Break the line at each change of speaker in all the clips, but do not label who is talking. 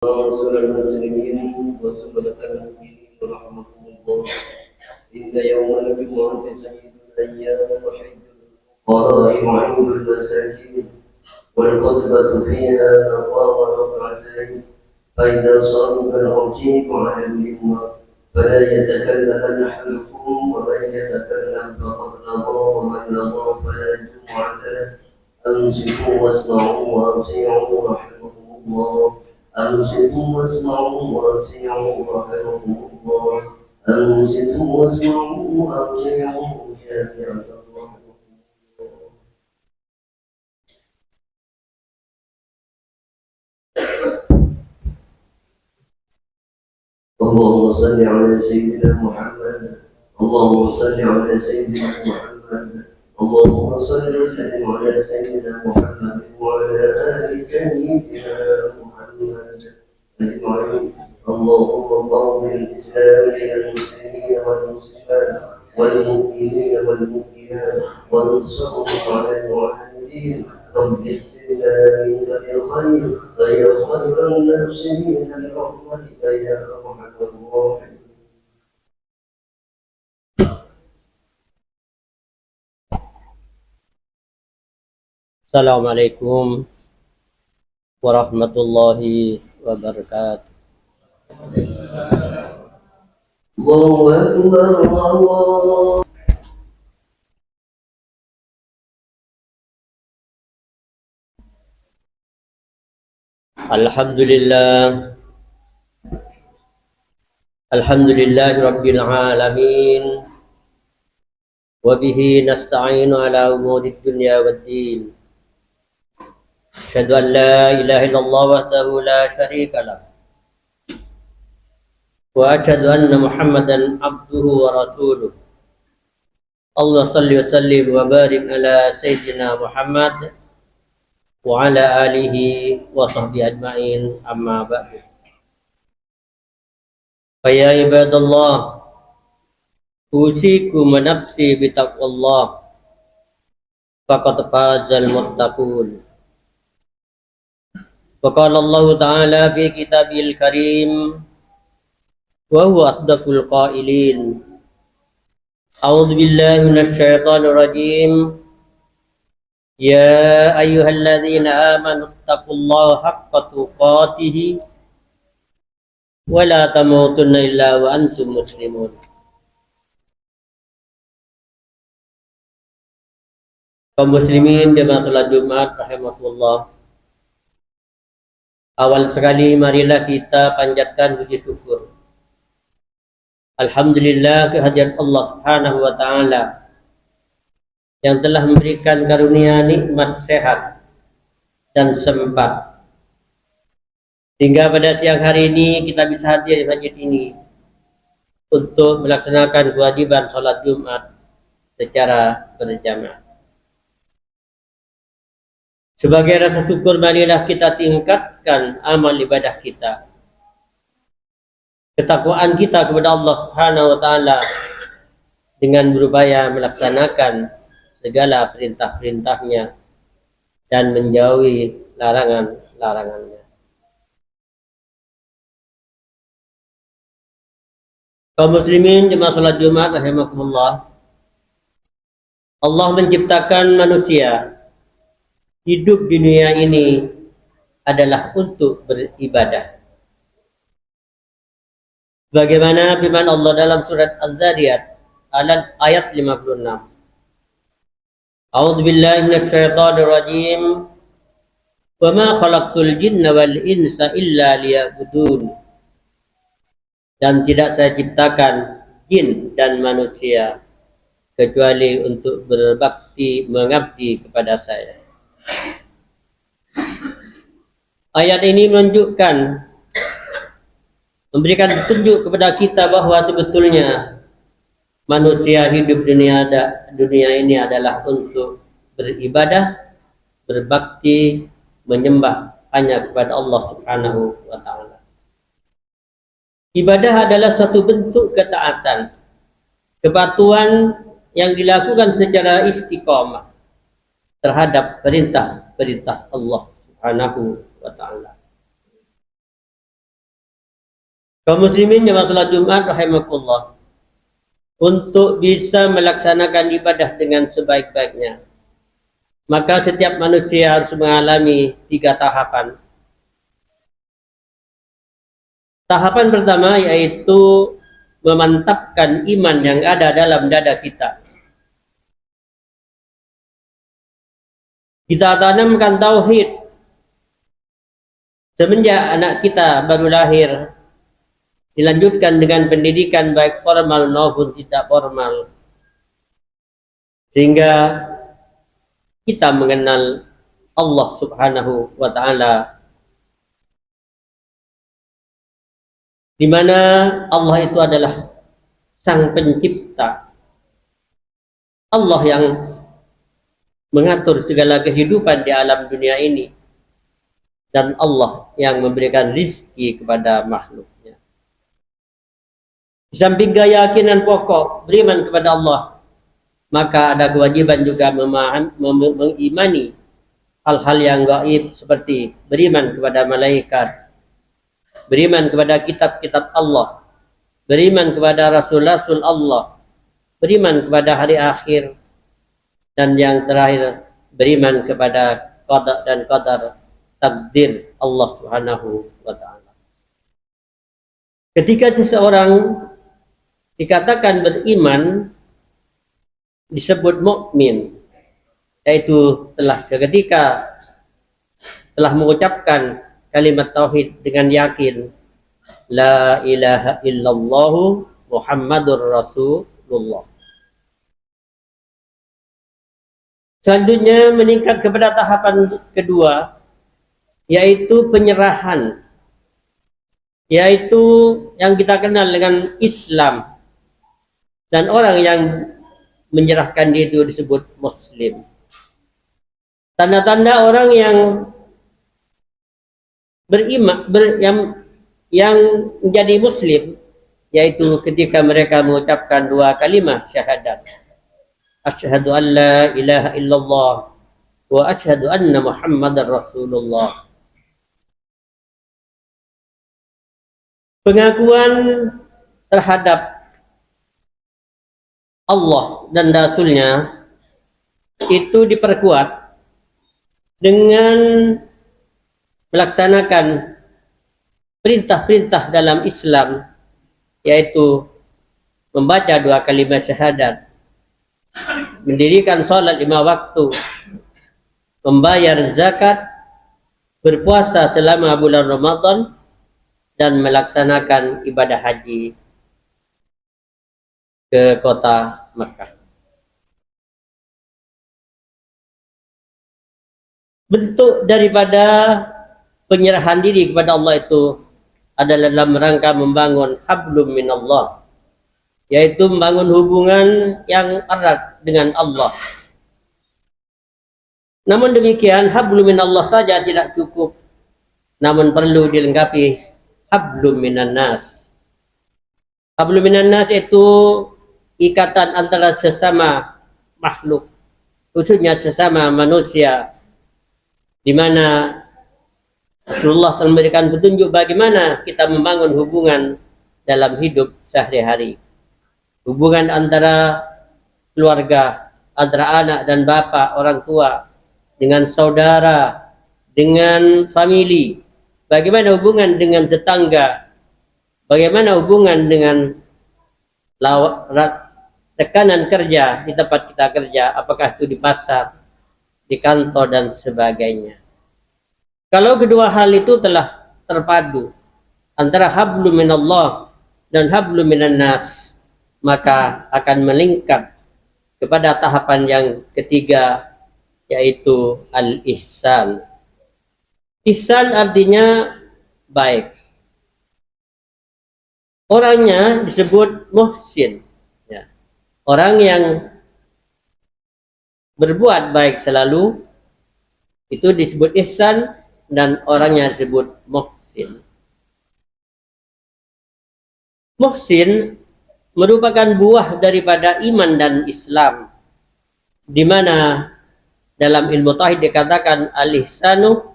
ورسول المسلمين وسنة المؤمنين ورحمكم الله. إن يوم الجمعة سيد الأيام وحيد الفقراء وعيد المساكين والخطبة فيها مقام ركعتين فإذا صلوا فالعجيب على المنبر فلا يتكلم أحدكم ومن يتكلم فقد لغى ومن لغى فلا جمعة له. أنصتوا واسمعوا وأطيعوا رحمكم الله. أنصتوا واسمعوا وأطيعوا رحمكم الله. أنصتوا واسمعوا وأطيعوا شافعة الله. اللهم صل على سيدنا محمد. اللهم صل على سيدنا محمد. اللهم صل وسلم على سيدنا محمد وعلى آل سيدنا محمد أجمعين. اللهم قوم الإسلام المسلمين والمسلمات والمؤمنين والمؤمنات وانصرهم على المعاندين. رب اهدنا منك بالخير غير خير الناصرين برحمتك يا أرحم الراحمين.
Assalamualaikum warahmatullahi wabarakatuh.
Allahu Akbar, Allah.
Alhamdulillah. Alhamdulillahi rabbil alamin. Wa bihi nasta'inu ala umuri dunya waddin. Asyhadu an la ilaha illallah wahdahu la syarika lah. Wa asyhadu anna Muhammadan abduhu wa rasuluh. Allah salli wa sallim wa barik ala sayyidina Muhammad wa ala alihi wa sahbihi ajma'in, amma ba'du. Fa ya ibadallah, usikum wa nafsi bitaqwallah, faqad fazal muttaqun. Wa qala Allah ta'ala fi kitabil karim wa huwa asdaqul qailin. A'udzu billahi minasy syaithanir rajim. Ya ayyuhalladzina amanu taqullaha haqqa tuqatih wa la tamutunna illa wa antum muslimun. Kaum muslimin jemaah salat Jumat rahimakumullah. Awal sekali marilah kita panjatkan puji syukur. Alhamdulillah kehadirat Allah Subhanahu wa taala yang telah memberikan karunia nikmat sehat dan sempat sehingga pada siang hari ini kita bisa hadir di masjid ini untuk melaksanakan kewajiban sholat Jumat secara berjamaah. Sebagai rasa syukur, marilah kita tingkatkan amal ibadah kita, ketakwaan kita kepada Allah Subhanahu wa taala dengan berupaya melaksanakan segala perintah-perintahnya dan menjauhi larangan-larangannya. Kaum muslimin jemaah salat Jumat rahimakumullah, Allah menciptakan manusia hidup di dunia ini adalah untuk beribadah. Bagaimana firman Allah dalam surat Az-Zariyat ayat 56. A'udzu billahi minasy syaithanir rajim. Wa ma khalaqtul jinna wal insa illa liya'budun. Dan tidak saya ciptakan jin dan manusia kecuali untuk berbakti, mengabdi kepada saya. Ayat ini menunjukkan, memberikan petunjuk kepada kita bahwa sebetulnya manusia hidup dunia ini adalah untuk beribadah, berbakti, menyembah hanya kepada Allah Subhanahu wa taala. Ibadah adalah satu bentuk ketaatan, kepatuhan yang dilakukan secara istiqamah terhadap perintah-perintah Allah Subhanahu wa taala. Kaum muslimin jemaah salat Jumat rahimakumullah, untuk bisa melaksanakan ibadah dengan sebaik-baiknya, maka setiap manusia harus mengalami 3 tahapan. Tahapan pertama yaitu memantapkan iman yang ada dalam dada kita. Kita tanamkan tauhid semenjak anak kita baru lahir, dilanjutkan dengan pendidikan baik formal maupun tidak formal, sehingga kita mengenal Allah Subhanahu wa Ta'ala, di mana Allah itu adalah Sang Pencipta, Allah yang mengatur segala kehidupan di alam dunia ini, dan Allah yang memberikan rizki kepada makhluknya. Di samping keyakinan pokok beriman kepada Allah, maka ada kewajiban juga mengimani hal-hal yang gaib, seperti beriman kepada malaikat, beriman kepada kitab-kitab Allah, beriman kepada rasul-rasul Allah, beriman kepada hari akhir, dan yang terakhir beriman kepada qada dan qadar, takdir Allah Subhanahu wa Ta'ala. Ketika seseorang dikatakan beriman, disebut mukmin, yaitu telah seketika telah mengucapkan kalimat tauhid dengan yakin, la ilaha illallah Muhammadur Rasulullah. Selanjutnya meningkat kepada tahapan kedua, yaitu penyerahan, yaitu yang kita kenal dengan Islam, dan orang yang menyerahkan diri itu disebut Muslim. Tanda-tanda orang yang beriman, yang menjadi Muslim, yaitu ketika mereka mengucapkan 2 kalimat syahadat, asyhadu an la ilaha illallah wa asyhadu anna Muhammadar Rasulullah. Pengakuan terhadap Allah dan Rasulnya itu diperkuat dengan melaksanakan perintah-perintah dalam Islam, yaitu membaca 2 kalimat syahadat, mendirikan sholat 5 waktu, membayar zakat, berpuasa selama bulan Ramadan, dan melaksanakan ibadah haji ke kota Makkah. Bentuk daripada penyerahan diri kepada Allah itu adalah dalam rangka membangun hablum minallah, yaitu membangun hubungan yang erat dengan Allah. Namun demikian, hablum minallah saja tidak cukup, namun perlu dilengkapi hablum minan nas. Hablum minan nas itu ikatan antara sesama makhluk, khususnya sesama manusia, di mana Rasulullah telah memberikan petunjuk bagaimana kita membangun hubungan dalam hidup sehari-hari. Hubungan antara keluarga, antara anak dan bapak, orang tua, dengan saudara, dengan famili, bagaimana hubungan dengan tetangga, bagaimana hubungan dengan tekanan kerja di tempat kita kerja, apakah itu di pasar, di kantor, dan sebagainya. Kalau kedua hal itu telah terpadu antara hablum minallah dan hablum minan nas, maka akan meningkat kepada tahapan yang ketiga, yaitu al-ihsan. Ihsan artinya baik. Orangnya disebut muhsin, ya. Orang yang berbuat baik selalu itu disebut ihsan, dan orangnya disebut muhsin. Muhsin merupakan buah daripada iman dan Islam, di mana dalam ilmu tauhid dikatakan al-ihsanu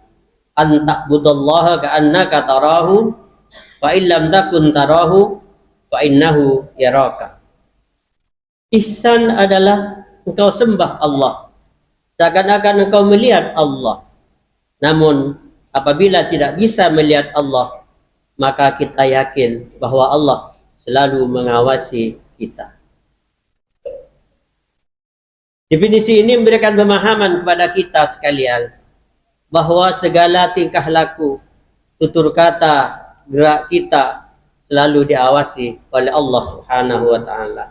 an ta'budallaha ka'annaka tarahu fa illam takun tarahu fa innahu yaraka. Ihsan adalah engkau sembah Allah seakan-akan engkau melihat Allah. Namun apabila tidak bisa melihat Allah, maka kita yakin bahwa Allah selalu mengawasi kita. Definisi ini memberikan pemahaman kepada kita sekalian bahwa segala tingkah laku, tutur kata, gerak kita selalu diawasi oleh Allah Subhanahu wa taala.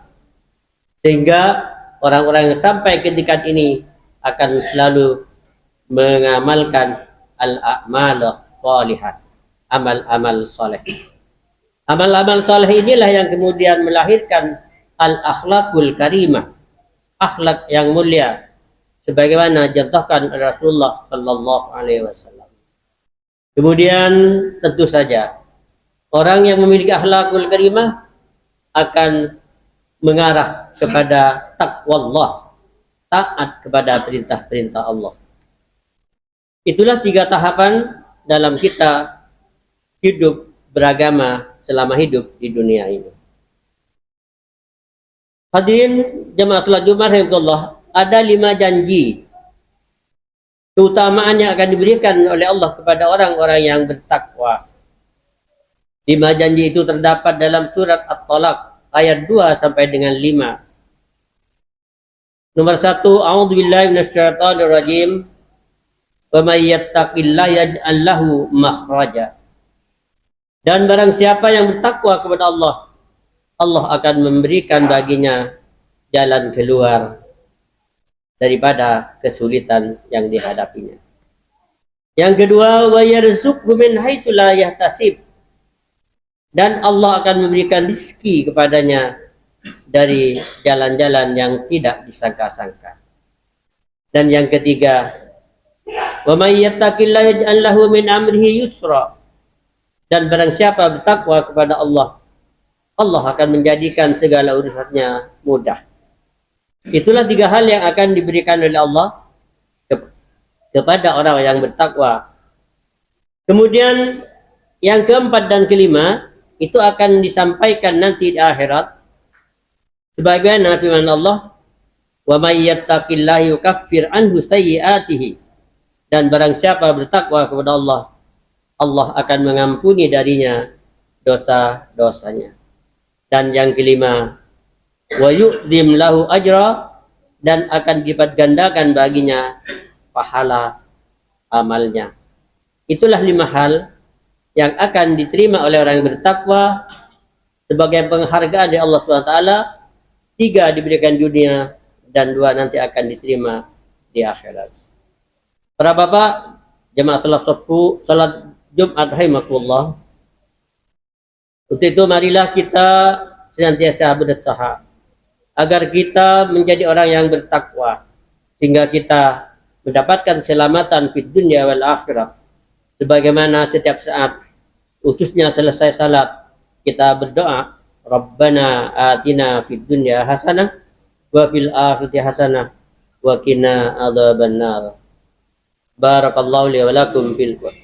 Sehingga orang-orang yang sampai ke tingkat ini akan selalu mengamalkan al-a'mal shalihat, amal-amal saleh. Amal-amal saleh inilah yang kemudian melahirkan al-akhlaqul karimah, akhlak yang mulia, sebagaimana contohkan Rasulullah Sallallahu Alaihi Wasallam. Kemudian tentu saja orang yang memiliki akhlakul karimah akan mengarah kepada taqwallah, taat kepada perintah-perintah Allah. Itulah 3 tahapan dalam kita hidup beragama selama hidup di dunia ini. Hadirin jemaah salat Jumat rahimahullah, ada 5 janji keutamaan yang akan diberikan oleh Allah kepada orang-orang yang bertakwa. 5 janji itu terdapat dalam surat At-Talaq ayat 2 sampai dengan 5. Nomor 1, a'udzubillahi minasyaitonir rajim. Wa may yattaqillaha yaj'al lahu makhraja. Dan barang siapa yang bertakwa kepada Allah, Allah akan memberikan baginya jalan keluar daripada kesulitan yang dihadapinya. Yang kedua, wa yarzuqhu min haitsu la yahtasib. Dan Allah akan memberikan rezeki kepadanya dari jalan-jalan yang tidak disangka-sangka. Dan yang ketiga, wa may yattaqillaha yaj'al lahu min amrihi yusra. Dan barang siapa bertakwa kepada Allah, Allah akan menjadikan segala urusannya mudah. Itulah 3 hal yang akan diberikan oleh Allah kepada orang yang bertakwa. Kemudian yang keempat dan kelima itu akan disampaikan nanti di akhirat. Sebagaimana firman Allah, wa may yattaqillaha yukaffir anhu sayyi'atihi. Dan barang siapa bertakwa kepada Allah, Allah akan mengampuni darinya dosa-dosanya. Dan yang kelima, wa yu'dzim lahu ajra, dan akan dilipat gandakan baginya pahala amalnya. Itulah 5 hal yang akan diterima oleh orang yang bertakwa sebagai penghargaan dari Allah SWT. 3 diberikan dunia dan 2 nanti akan diterima di akhirat. Para bapak jemaah salat Jumat rahimakumullah, untuk itu marilah kita senantiasa berusaha agar kita menjadi orang yang bertakwa, sehingga kita mendapatkan keselamatan di dunia wal akhirah. Sebagaimana setiap saat, khususnya selesai salat, kita berdoa, Rabbana atina fid dunya hasanah wa fil akhirati hasanah wa qina adzabannar. Barakallahu li wa lakum fil Qur'an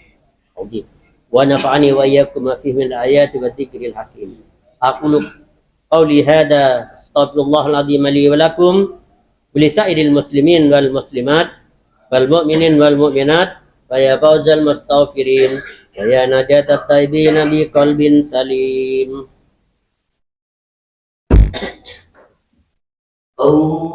wa nafa'ani wa iyyakum fihi min ayati wa dzikril hakim. Aqulu qawli hadza astaghfirullahal azim li wa lakum wa li sa'iril muslimin wal muslimat wal mu'minin wal mu'minat wa ya fawzal mustaghfirin wa ya najatat taibin bi qalbin salim.
Allah